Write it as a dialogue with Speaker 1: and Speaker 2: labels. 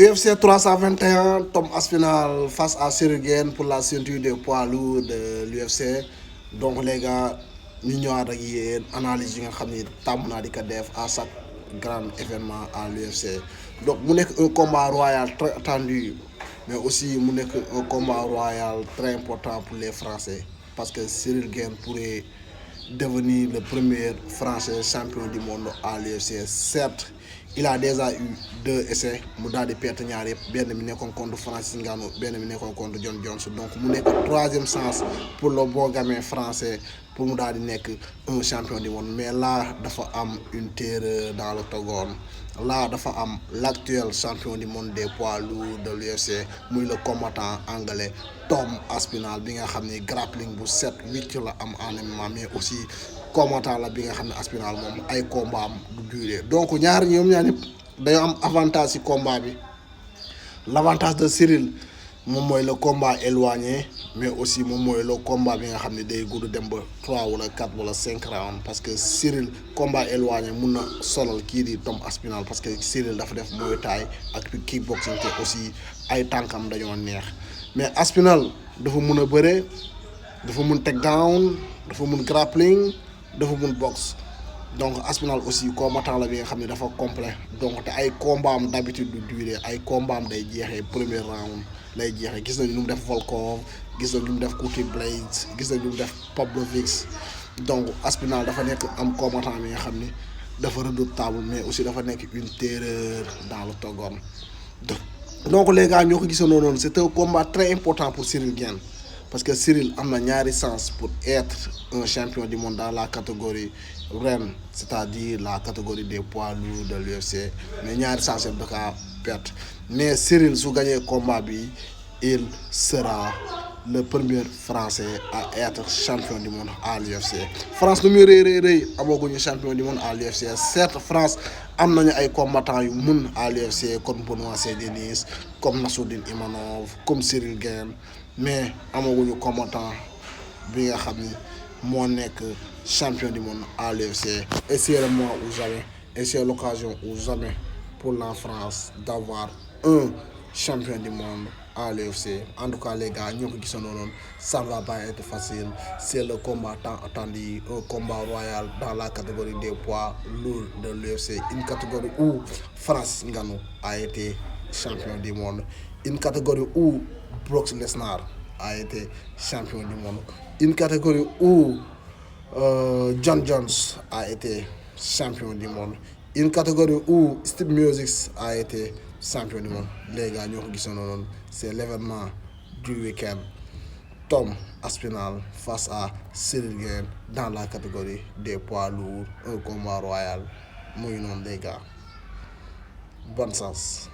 Speaker 1: UFC 321, Tom Aspinall face à Cyril Gane pour la ceinture des poids lourds de l'UFC. Donc les gars, ñu ñëwaat ak yéen analyse yi nga xam ni tàmm naa di ko def à chaque grand événement à l'UFC. Donc mu nekk un combat royal très attendu, mais aussi mu nekk un combat royal très important pour les Français parce que Cyril Gane pourrait devenir le premier Français champion du monde à l'UFC. Certes, il a déjà eu 2 essais mu daal di perte ñaar yëpp benn bi nekkoon contre Francis Ngannou benn bi nekkoon contre John Jones, donc mu nekk 3e chance pour le bon gamin français pour mu daal di nekk un champion du monde. Mais là dafa am une terreur dans l'octogone. Là dafa am l'actuel champion du monde des poids lourds de l'UFC muy le combattant anglais Tom Aspinall bi nga xam ni grappling bu 7-8 la am en MMA, mais aussi combattant la bi nga xam ne Aspinall moom ay combat am du durer. Donc ñaar ñoom ñaar ñëpp dañoo am avantage ci combat bi. L'avantage de Cyril moom mooy le combat éloigné, mais aussi moom mooy le combat bi nga xam ne day gudd dem ba 3 wala 4 wala 5 rounds, parce que Cyril combat éloigné mun na solal kii di Tom Aspinall parce que Cyril dafa def Muay Thai ak kickboxing te aussi ay tànkam dañoo neex. Mais Aspinall dafa mun a bëre, dafa mun teg down, dafa mun grappling, dafa mun boxe. Donc Aspinall aussi combattant la bi nga xam ne dafa complet, donc te ay combat am d'habitude du durer, ay combat am day jeexee premier round lay jeexee. Gis nañu lu mu def Volkov, gis nañu lu mu def Curtis Blaydes, gis nañu lu mu def Pavlovich. Donc Aspinall dafa nekk am combattant bi nga xam ne dafa redoutable, mais aussi dafa nekk une terreur dans l'octogone. Donc les gars ñoo ko gisandoo noonu, c'est un combat très important pour Cyril Gane parce que Cyril am na ñaari chance pour être un champion du monde dans la catégorie reine, c'est-à-dire la catégorie des poids lourds de l'UFC, mais ñaari chance yëpp da kaa perte. Mais Cyril su gagné combat bi, il sera le premier Français à être champion du monde à l'UFC. France lu muy rëy amaguñu champion du monde à l'UFC. Certes, France am nañu ay combattants yu mun à l'UFC comme Benoît Saint-Denis, comme Nassourdine Imanov, comme Cyril Gane, mais amaguñu combattant bi nga xam ni moo nekk champion du monde à l'UFC. Et c'est le moment ou jamais, et c'est l'occasion ou jamais pour la France d'avoir un champion du monde à l'UFC. En tout cas les gars ñoo ko gisandoo noonu, ça va pas être facile. C'est le combat tant attendu, un combat royal dans la catégorie des poids lourds de l'UFC, une catégorie où Francis Ngannou a été champion du monde, une catégorie où Brock Lesnar a été champion du monde, une catégorie où John Jones a été champion du monde, une catégorie où Steve Miocic a été champion du monde. Les gars ñoo ko gisandoo noonu, c'est l'événement du week-end. Tom Aspinall face à Cyril Gane dans la catégorie des poids lourds, un combat royal muy noonu les gars. Bonne chance.